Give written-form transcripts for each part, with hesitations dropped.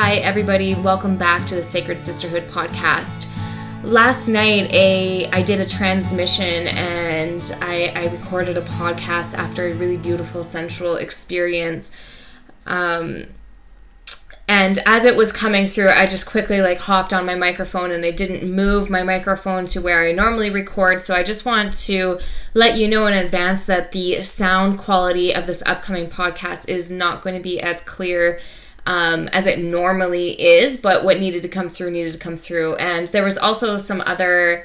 Hi, everybody. Welcome back to the Sacred Sisterhood podcast. Last night, I did a transmission and I recorded a podcast after a really beautiful sensual experience. And as it was coming through, I just quickly hopped on my microphone and I didn't move my microphone to where I normally record. So I just want to let you know in advance that the sound quality of this upcoming podcast is not going to be as clear as it normally is, but what needed to come through. And there was also some another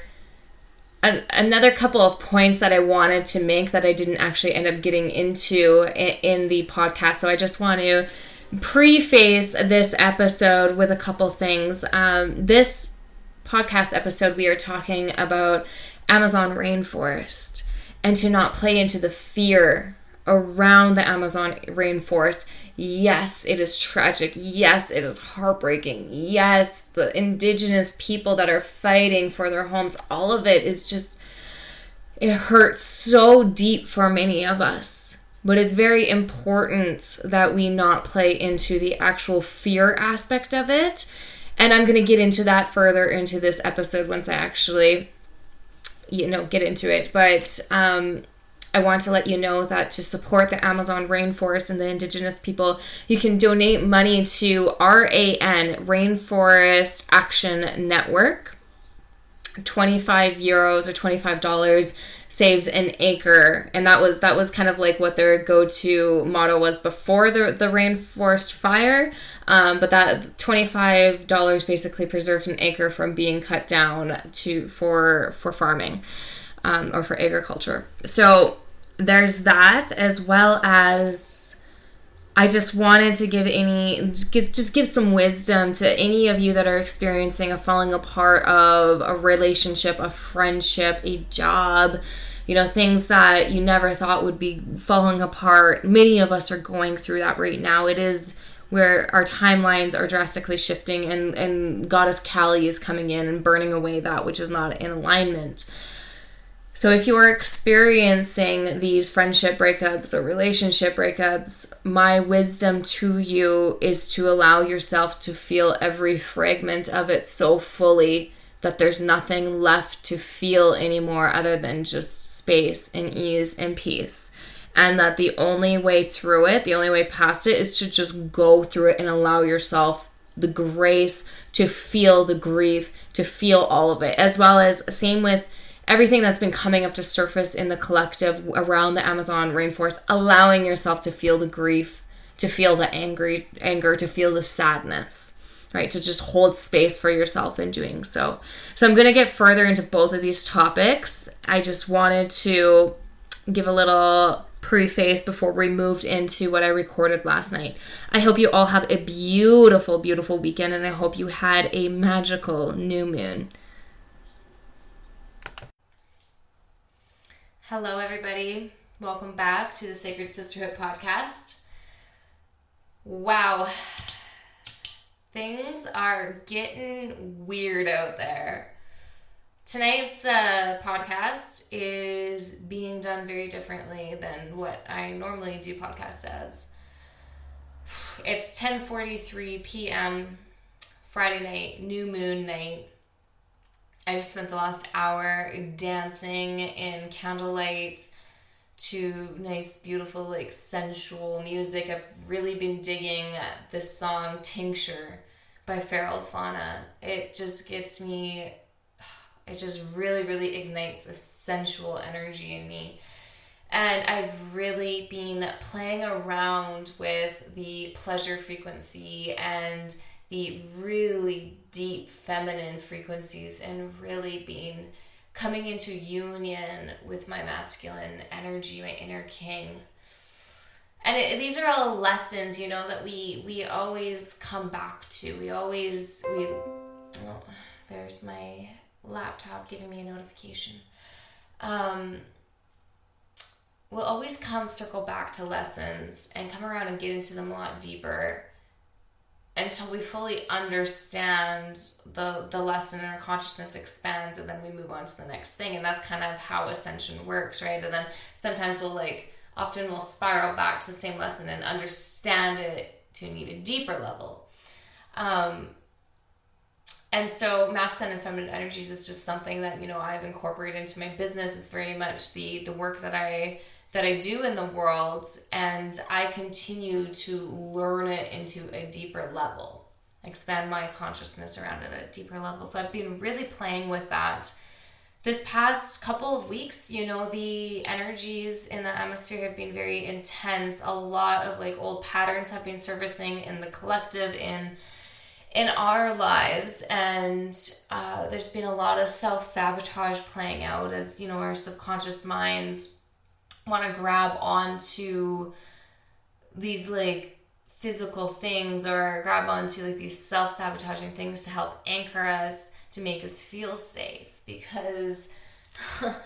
couple of points that I wanted to make that I didn't actually end up getting into in the podcast. So I just want to preface this episode with a couple things. This podcast episode, we are talking about Amazon rainforest and to not play into the fear around the Amazon rainforest. Yes, it is tragic. Yes, it is heartbreaking. Yes, the indigenous people that are fighting for their homes, all of it is just, it hurts so deep for many of us. But it's very important that we not play into the actual fear aspect of it. And I'm going to get into that further into this episode once I actually, get into it. But I want to let you know that to support the Amazon rainforest and the indigenous people, you can donate money to RAN, Rainforest Action Network. €25 or $25 saves an acre, and that was kind of like what their go-to motto was before the rainforest fire. But that $25 basically preserves an acre from being cut down for farming or for agriculture. So there's that, as well as I just wanted to give some wisdom to any of you that are experiencing a falling apart of a relationship, a friendship, a job, things that you never thought would be falling apart. Many of us are going through that right now. It is where our timelines are drastically shifting and Goddess Kali is coming in and burning away that which is not in alignment. So if you're experiencing these friendship breakups or relationship breakups, my wisdom to you is to allow yourself to feel every fragment of it so fully that there's nothing left to feel anymore other than just space and ease and peace. And that the only way through it, the only way past it, is to just go through it and allow yourself the grace to feel the grief, to feel all of it. As well as, same with everything that's been coming up to surface in the collective around the Amazon rainforest, allowing yourself to feel the grief, to feel the anger, to feel the sadness, right? To just hold space for yourself in doing so. So I'm going to get further into both of these topics. I just wanted to give a little preface before we moved into what I recorded last night. I hope you all have a beautiful, beautiful weekend, and I hope you had a magical new moon. Hello, everybody. Welcome back to the Sacred Sisterhood podcast. Wow. Things are getting weird out there. Tonight's podcast is being done very differently than what I normally do podcasts as. It's 10:43 p.m. Friday night, new moon night. I just spent the last hour dancing in candlelight to nice, beautiful, sensual music. I've really been digging this song, Tincture, by Feral Fauna. It just gets me, it just really, really ignites a sensual energy in me. And I've really been playing around with the pleasure frequency and the really deep feminine frequencies and really coming into union with my masculine energy, my inner king. And these are all lessons, that we always come back to. There's my laptop giving me a notification. We'll always circle back to lessons and come around and get into them a lot deeper until we fully understand the lesson and our consciousness expands, and then we move on to the next thing. And that's kind of how ascension works, right? And then sometimes often we'll spiral back to the same lesson and understand it to an even deeper level. And so masculine and feminine energies is just something that, I've incorporated into my business. It's very much the work that I do in the world, and I continue to learn it into a deeper level, expand my consciousness around it at a deeper level. So I've been really playing with that. This past couple of weeks, the energies in the atmosphere have been very intense. A lot of old patterns have been surfacing in the collective, in our lives, and there's been a lot of self-sabotage playing out as our subconscious minds want to grab onto these physical things, or grab onto these self-sabotaging things to help anchor us, to make us feel safe, because our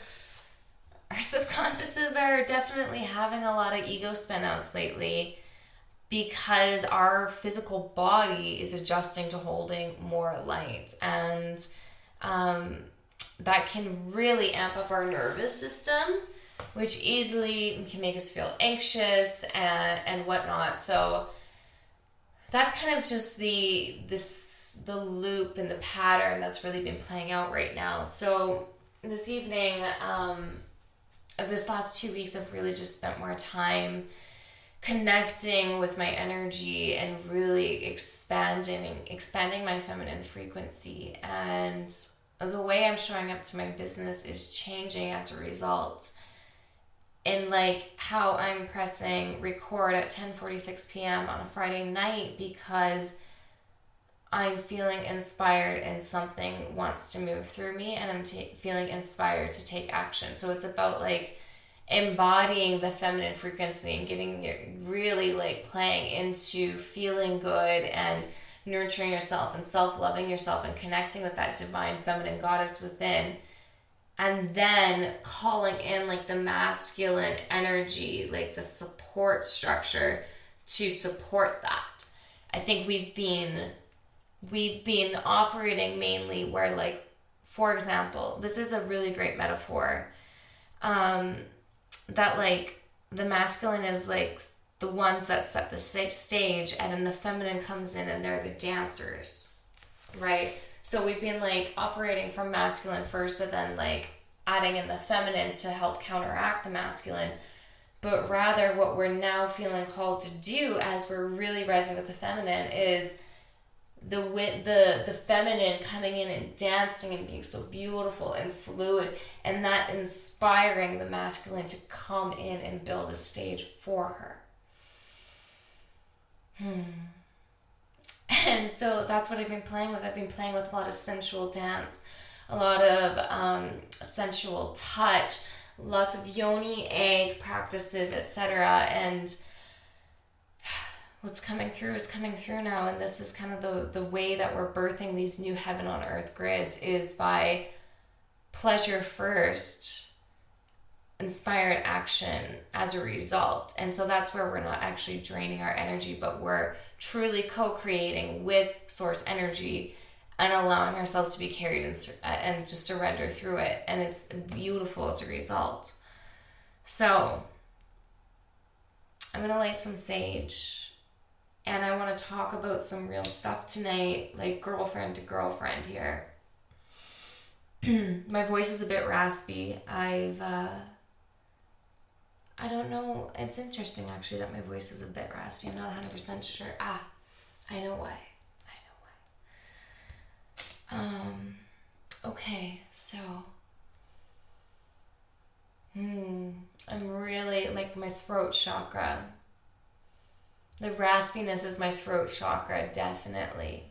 subconsciouses are definitely having a lot of ego spin outs lately, because our physical body is adjusting to holding more light, and that can really amp up our nervous system, which easily can make us feel anxious and whatnot. So that's kind of just the loop and the pattern that's really been playing out right now. So this evening, this last 2 weeks, I've really just spent more time connecting with my energy and really expanding my feminine frequency, and the way I'm showing up to my business is changing as a result. And how I'm pressing record at 10:46 p.m. on a Friday night, because I'm feeling inspired and something wants to move through me, and I'm feeling inspired to take action. So it's about embodying the feminine frequency and getting really playing into feeling good and nurturing yourself and self-loving yourself and connecting with that divine feminine goddess within, and then calling in the masculine energy, the support structure to support that. I think we've been operating mainly where for example, this is a really great metaphor, that the masculine is the ones that set the stage, and then the feminine comes in and they're the dancers, right? So we've been operating from masculine first, and then adding in the feminine to help counteract the masculine. But rather what we're now feeling called to do, as we're really rising with the feminine, is the feminine coming in and dancing and being so beautiful and fluid, and that inspiring the masculine to come in and build a stage for her. And so that's what I've been playing with. I've been playing with a lot of sensual dance, a lot of sensual touch, lots of yoni egg practices, etc. And what's coming through is coming through now, and this is kind of the way that we're birthing these new heaven on earth grids, is by pleasure first, inspired action as a result. And so that's where we're not actually draining our energy, but we're truly co-creating with source energy and allowing ourselves to be carried and just surrender through it. And it's beautiful as a result. So I'm going to light some sage, and I want to talk about some real stuff tonight, girlfriend to girlfriend here. My voice is a bit raspy. I don't know. It's interesting, actually, that my voice is a bit raspy. I'm not 100% sure. I know why. Okay, so I'm really my throat chakra. The raspiness is my throat chakra, definitely.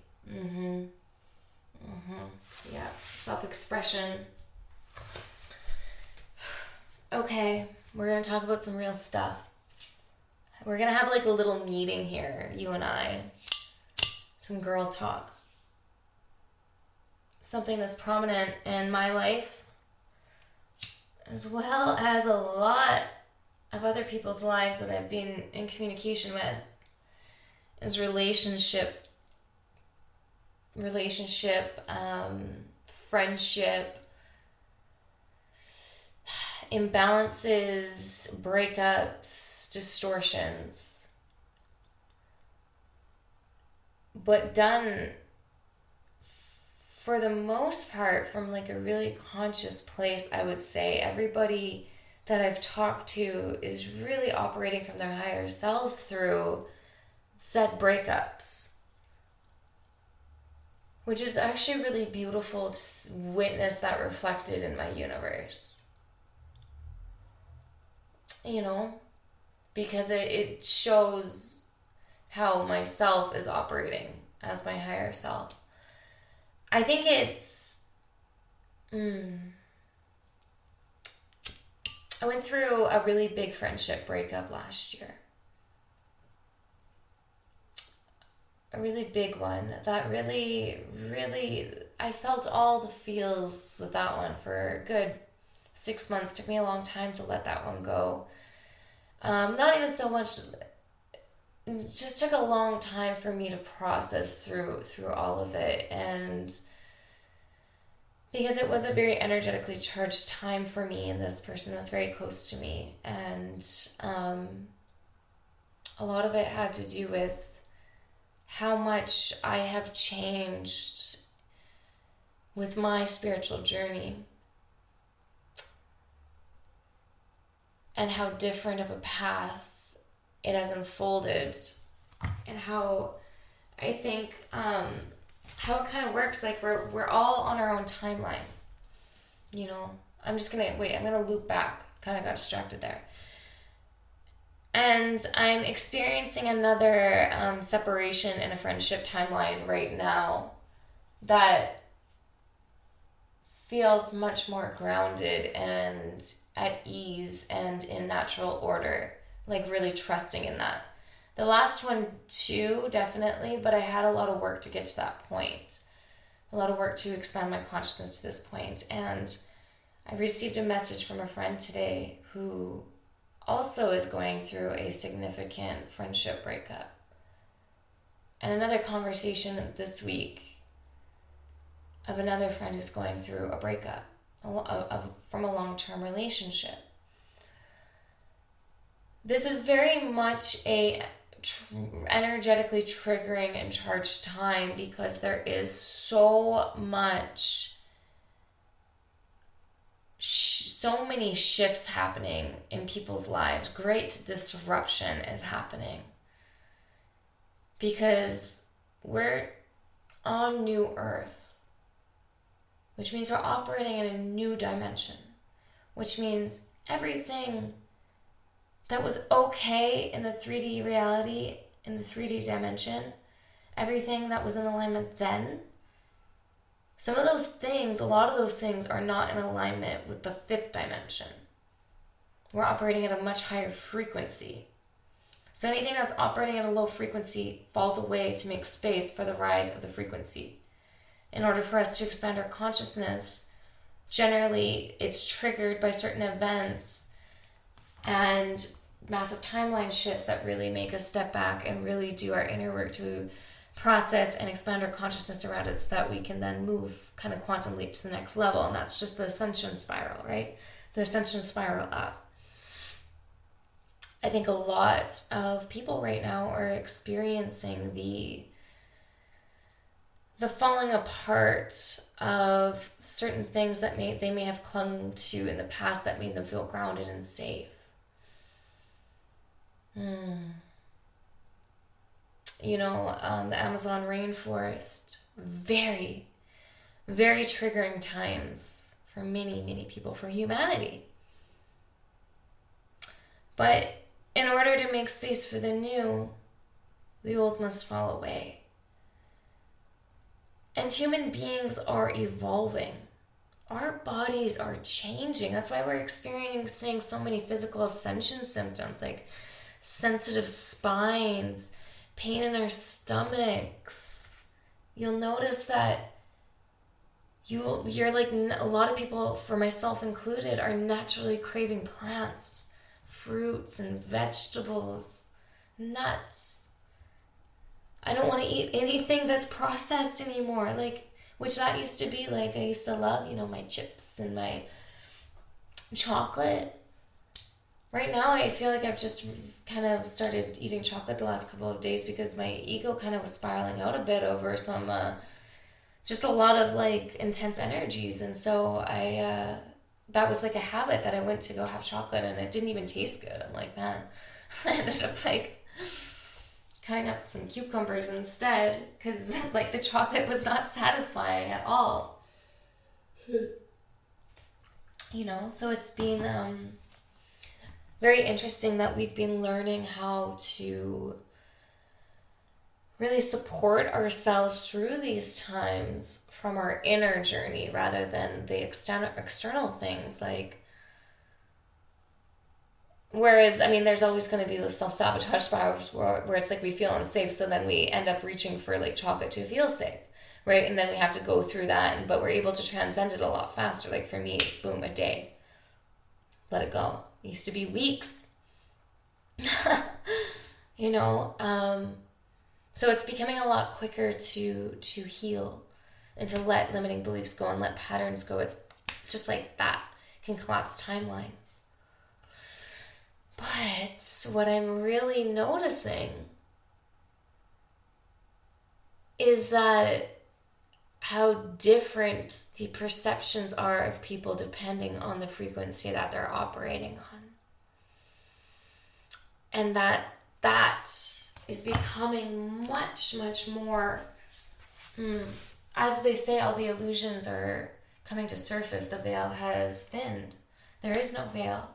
Yeah, self-expression. Okay, we're gonna talk about some real stuff. We're gonna have a little meeting here, you and I. Some girl talk. Something that's prominent in my life, as well as a lot of other people's lives that I've been in communication with, is relationship, friendship, imbalances, breakups, distortions. but done for the most part from like a really conscious place. I would say everybody that I've talked to is really operating from their higher selves through said breakups, which is actually really beautiful to witness that reflected in my universe. You know, because it shows how myself is operating as my higher self. I think it's... I went through a really big friendship breakup last year. A really big one that really, I felt all the feels with that one for a good 6 months. Took me a long time to let that one go. Not even so much, it just took a long time for me to process through all of it, and because it was a very energetically charged time for me, and this person was very close to me, and a lot of it had to do with how much I have changed with my spiritual journey, and how different of a path it has unfolded, and how I think how it kind of works, like we're all on our own timeline, you know. I'm gonna loop back, kind of got distracted there. And I'm experiencing another separation in a friendship timeline right now that feels much more grounded and at ease and in natural order, like really trusting in that. The last one too, definitely, but I had a lot of work to get to that point. A lot of work to expand my consciousness to this point. And I received a message from a friend today who also is going through a significant friendship breakup. And another conversation this week of another friend who's going through a breakup from a long-term relationship. This is very much a energetically triggering and charged time, because there is so much, so many shifts happening in people's lives. Great disruption is happening because we're on new earth, which means we're operating in a new dimension, which means everything that was okay in the 3D reality, in the 3D dimension, everything that was in alignment then, some of those things, a lot of those things are not in alignment with the 5th dimension. We're operating at a much higher frequency. So anything that's operating at a low frequency falls away to make space for the rise of the frequency. In order for us to expand our consciousness, generally it's triggered by certain events and massive timeline shifts that really make us step back and really do our inner work to process and expand our consciousness around it, so that we can then move, kind of quantum leap to the next level. And that's just the ascension spiral, right? The ascension spiral up. I think a lot of people right now are experiencing the falling apart of certain things that they may have clung to in the past that made them feel grounded and safe. You know, the Amazon rainforest, very, very triggering times for many, many people, for humanity. But in order to make space for the new, the old must fall away. And human beings are evolving. Our bodies are changing. That's why we're experiencing so many physical ascension symptoms, like sensitive spines, pain in our stomachs. You'll notice that you're like, a lot of people, for myself included, are naturally craving plants, fruits and vegetables, nuts. I don't want to eat anything that's processed anymore, like, which that used to be like, I used to love, you know, my chips and my chocolate. right now I feel like I've just kind of started eating chocolate the last couple of days because my ego kind of was spiraling out a bit over some just a lot of like intense energies, and so I that was like a habit that I went to go have chocolate and it didn't even taste good. I'm like, man, I ended up like cutting up some cucumbers instead because like the chocolate was not satisfying at all. You know, so it's been very interesting that we've been learning how to really support ourselves through these times from our inner journey rather than the external things. Like, whereas, I mean, there's always going to be the self-sabotage spirals where it's like we feel unsafe, so then we end up reaching for like chocolate to feel safe, right? And then we have to go through that, but we're able to transcend it a lot faster. Like for me, it's boom, a day. Let it go. It used to be weeks. You know, so it's becoming a lot quicker to heal and to let limiting beliefs go and let patterns go. It's just like that can collapse timelines. But what I'm really noticing is that how different the perceptions are of people depending on the frequency that they're operating on. And that is becoming much, much more, as they say, all the illusions are coming to surface. The veil has thinned. There is no veil.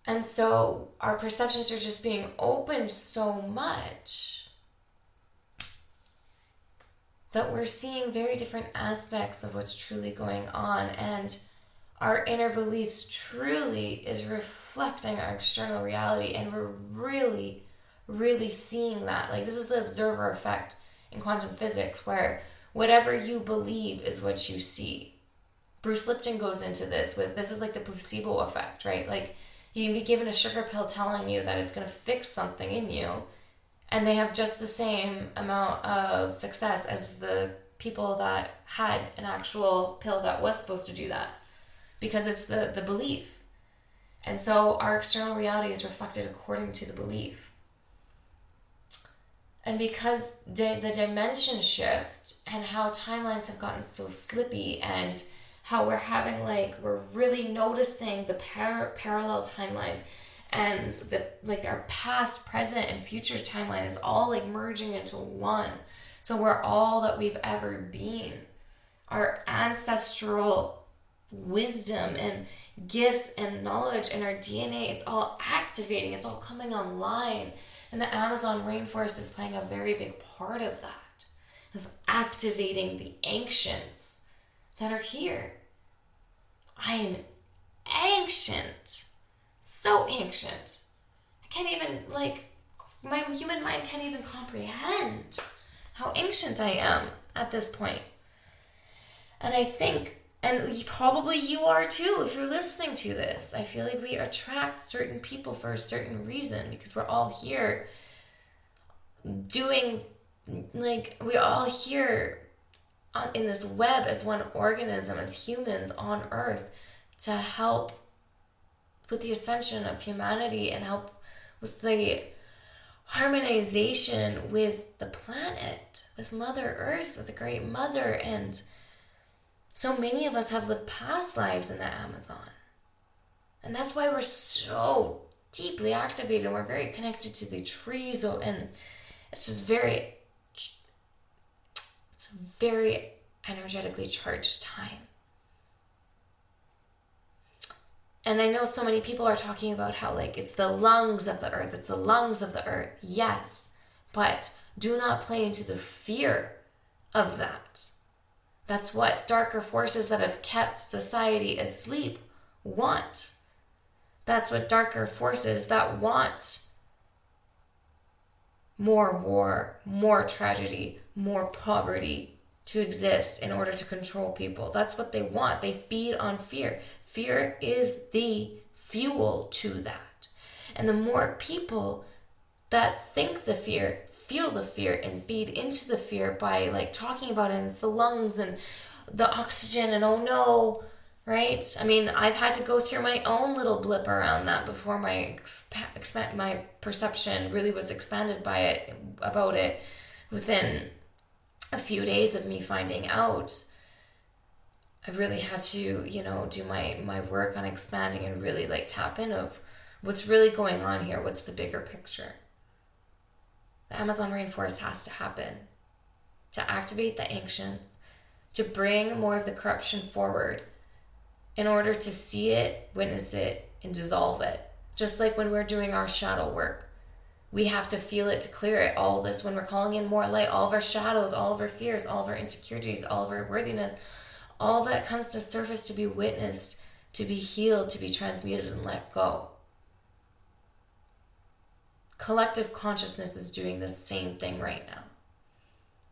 And so our perceptions are just being opened so much that we're seeing very different aspects of what's truly going on, and our inner beliefs truly is reflecting our external reality, and we're really, really seeing that. Like, this is the observer effect in quantum physics, where whatever you believe is what you see. Bruce Lipton goes into this is like the placebo effect, right? Like, you can be given a sugar pill telling you that it's going to fix something in you, and they have just the same amount of success as the people that had an actual pill that was supposed to do that, because it's the belief. And so our external reality is reflected according to the belief. And because the dimension shift and how timelines have gotten so slippy, and how we're really noticing the parallel timelines, and our past, present, and future timeline is all like merging into one. So we're all that we've ever been. Our ancestral wisdom and gifts and knowledge and our DNA, it's all activating, it's all coming online. And the Amazon rainforest is playing a very big part of that, of activating the ancients that are here. I am ancient. So ancient. I can't even, my human mind can't even comprehend how ancient I am at this point. And I think, and probably you are too, if you're listening to this, I feel like we attract certain people for a certain reason, because we're all here doing, we're all here in this web as one organism, as humans on Earth, to help with the ascension of humanity and help with the harmonization with the planet, with Mother Earth, with the Great Mother. And so many of us have lived past lives in the Amazon. And that's why we're so deeply activated. We're very connected to the trees, and it's just it's a very energetically charged time. And I know so many people are talking about how it's the lungs of the earth. It's the lungs of the earth. Yes, but do not play into the fear of that. That's what darker forces that have kept society asleep want. That's what darker forces that want more war, more tragedy, more poverty to exist in order to control people. That's what they want. They feed on fear. Fear is the fuel to that. And the more people that think the fear, feel the fear, and feed into the fear by talking about it, and it's the lungs and the oxygen, and oh no, right? I mean, I've had to go through my own little blip around that before my my perception really was expanded by it, about it, within a few days of me finding out. I really had to, do my work on expanding and really like tap in of what's really going on here. What's the bigger picture? The Amazon rainforest has to happen to activate the ancients, to bring more of the corruption forward in order to see it, witness it, and dissolve it. Just like when we're doing our shadow work. We have to feel it to clear it. All of this, when we're calling in more light, all of our shadows, all of our fears, all of our insecurities, all of our worthiness, all that comes to surface to be witnessed, to be healed, to be transmuted and let go. Collective consciousness is doing the same thing right now.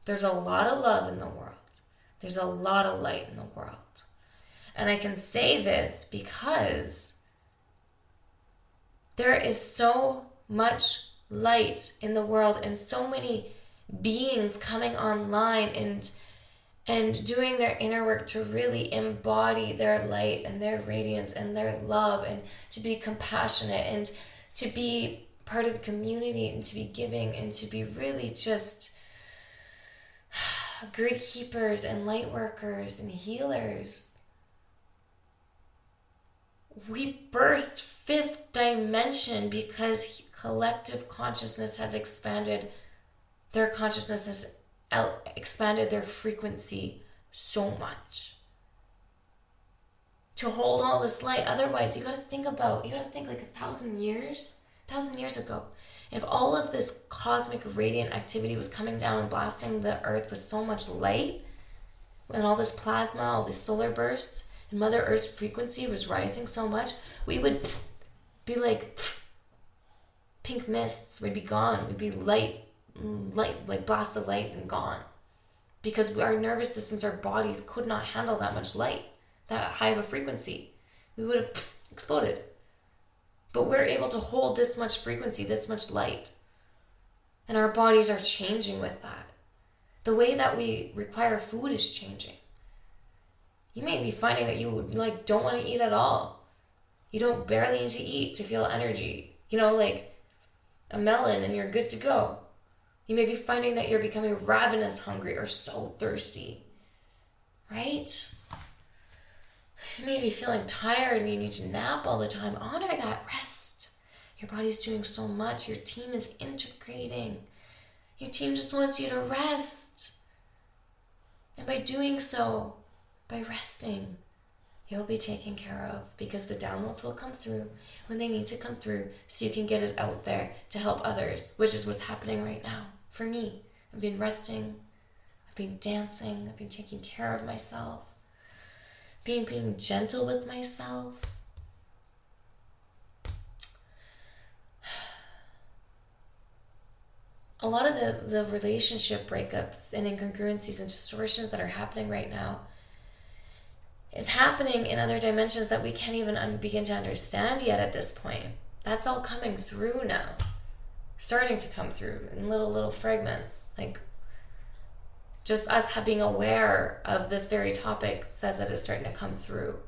There's a lot of love in the world. There's a lot of light in the world. And I can say this because there is so much light in the world and so many beings coming online and doing their inner work to really embody their light and their radiance and their love, and to be compassionate and to be part of the community and to be giving and to be really just grid keepers and light workers and healers. We birthed fifth dimension because collective consciousness has expanded. Their consciousness has expanded their frequency so much to hold all this light. Otherwise, you got to think like 1,000 years ago, if all of this cosmic radiant activity was coming down and blasting the earth with so much light, and all this plasma, all these solar bursts, and Mother Earth's frequency was rising so much, we would be like pink mists. We'd be gone. We'd be light, like blast of light and gone. Because our nervous systems, our bodies could not handle that much light, that high of a frequency. We would have exploded. But we're able to hold this much frequency, this much light. And our bodies are changing with that. The way that we require food is changing. You may be finding that you don't want to eat at all. You don't barely need to eat to feel energy. Like a melon and you're good to go. You may be finding that you're becoming ravenous hungry or so thirsty. Right? You may be feeling tired and you need to nap all the time. Honor that. Rest. Your body's doing so much. Your team is integrating. Your team just wants you to rest. And by doing so, by resting, you'll be taken care of, because the downloads will come through when they need to come through, so you can get it out there to help others, which is what's happening right now. For me, I've been resting, I've been dancing, I've been taking care of myself, being gentle with myself. A lot of the relationship breakups and incongruencies and distortions that are happening right now is happening in other dimensions that we can't even begin to understand yet at this point. That's all coming through now. Starting to come through in little fragments. Like, just us being aware of this very topic says that it's starting to come through.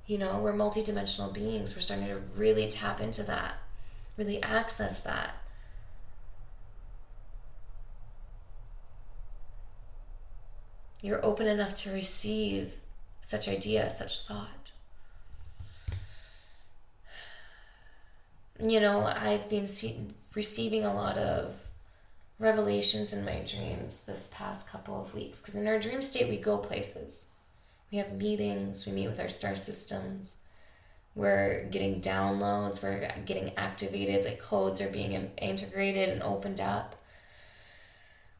We're multidimensional beings. We're starting to really tap into that, really access that. You're open enough to receive such idea, such thought. I've been receiving a lot of revelations in my dreams this past couple of weeks, because in our dream state we go places. We have meetings, we meet with our star systems, we're getting downloads, we're getting activated, like codes are being integrated and opened up.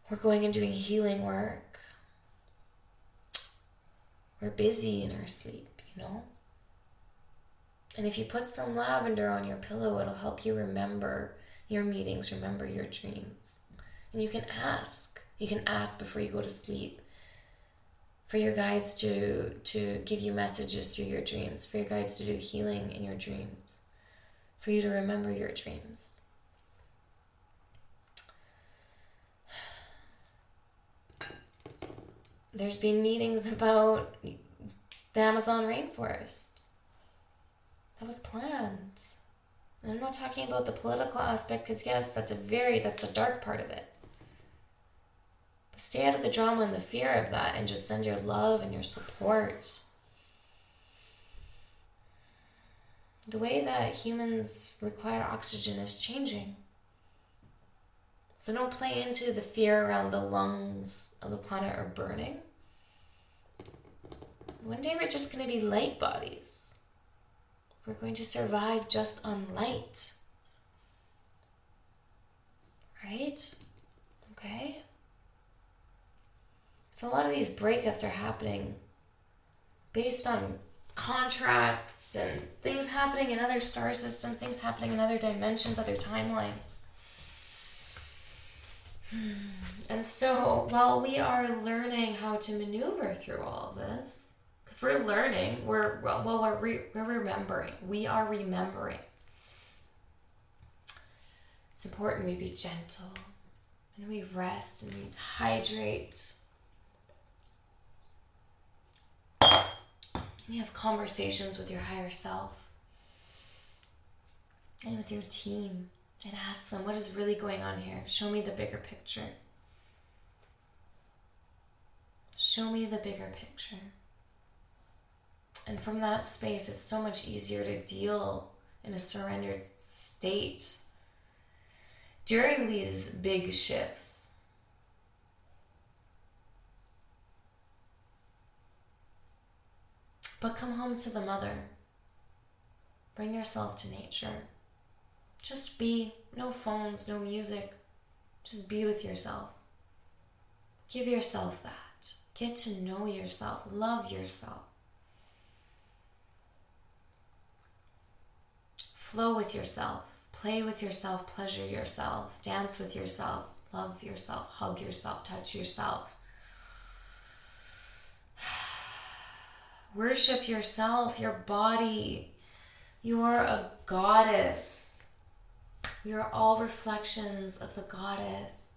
We're going and doing healing work. We're busy in our sleep, And if you put some lavender on your pillow, it'll help you remember your meetings, remember your dreams. And you can ask. You can ask before you go to sleep for your guides to give you messages through your dreams, for your guides to do healing in your dreams, for you to remember your dreams. There's been meetings about the Amazon rainforest. That was planned. And I'm not talking about the political aspect, because yes, that's the dark part of it. But stay out of the drama and the fear of that, and just send your love and your support. The way that humans require oxygen is changing. So don't play into the fear around the lungs of the planet are burning. One day we're just going to be light bodies. We're going to survive just on light. Right? Okay? So a lot of these breakups are happening based on contracts and things happening in other star systems, things happening in other dimensions, other timelines. And so while we are learning how to maneuver through all of this, because we're learning, we're remembering. We are remembering. It's important we be gentle, and we rest, and we hydrate. And you have conversations with your higher self and with your team, and ask them, what is really going on here? Show me the bigger picture. Show me the bigger picture. And from that space, it's so much easier to deal in a surrendered state during these big shifts. But come home to the mother. Bring yourself to nature. Just be. No phones, no music. Just be with yourself. Give yourself that. Get to know yourself. Love yourself. Flow with yourself. Play with yourself. Pleasure yourself. Dance with yourself. Love yourself. Hug yourself. Touch yourself. Worship yourself, your body. You are a goddess. We are all reflections of the goddess.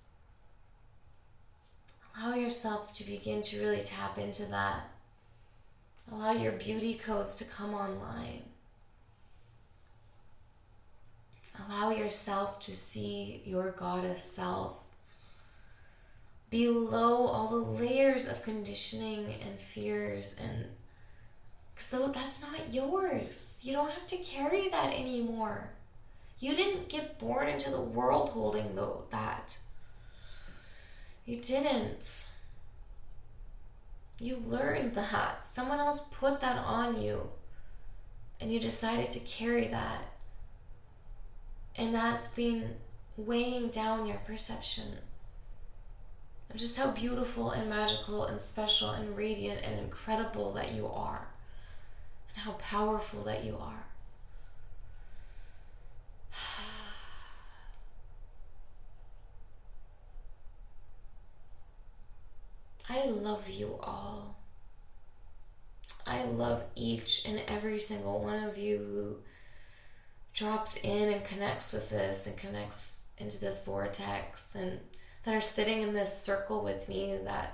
Allow yourself to begin to really tap into that. Allow your beauty codes to come online. Allow yourself to see your goddess self below all the layers of conditioning and fears, and because that's not yours. You don't have to carry that anymore. You didn't get born into the world holding that. You didn't. You learned that. Someone else put that on you, and you decided to carry that. And that's been weighing down your perception of just how beautiful and magical and special and radiant and incredible that you are, and how powerful that you are. I love you all. I love each and every single one of you who drops in and connects with this and connects into this vortex, and that are sitting in this circle with me. That's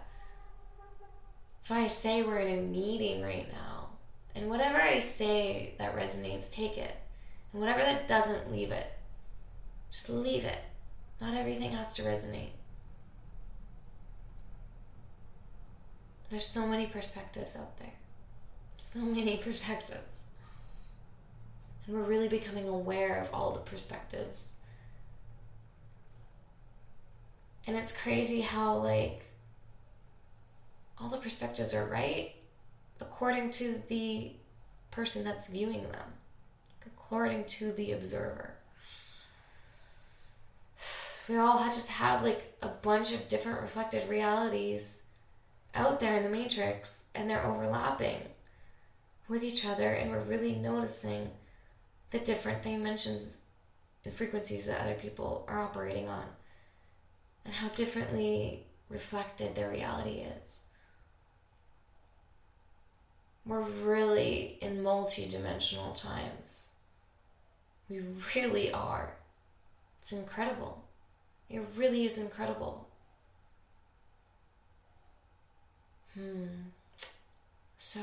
why I say we're in a meeting right now. And whatever I say that resonates, take it. And whatever that doesn't, leave it. Just leave it. Not everything has to resonate. There's so many perspectives out there. So many perspectives. And we're really becoming aware of all the perspectives. And it's crazy how, all the perspectives are right according to the person that's viewing them, according to the observer. We all just have, a bunch of different reflected realities out there in the matrix, and they're overlapping with each other, and we're really noticing the different dimensions and frequencies that other people are operating on, and how differently reflected their reality is. We're really in multi-dimensional times. We really are. It's incredible. It really is incredible. So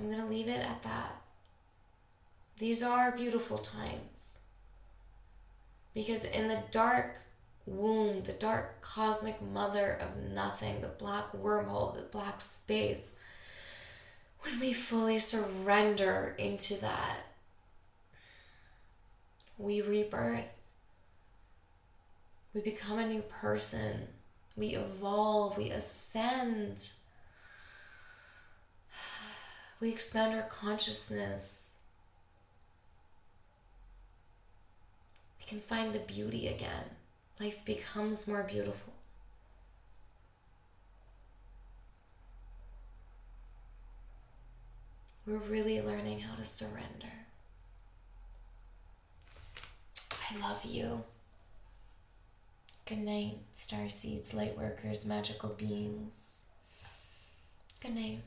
I'm going to leave it at that. These are beautiful times. Because in the dark womb, the dark cosmic mother of nothing, the black wormhole, the black space, when we fully surrender into that, we rebirth. We become a new person. We evolve. We ascend. We expand our consciousness. We can find the beauty again. Life becomes more beautiful. We're really learning how to surrender. I love you. Good night, starseeds, light workers, magical beings. Good night.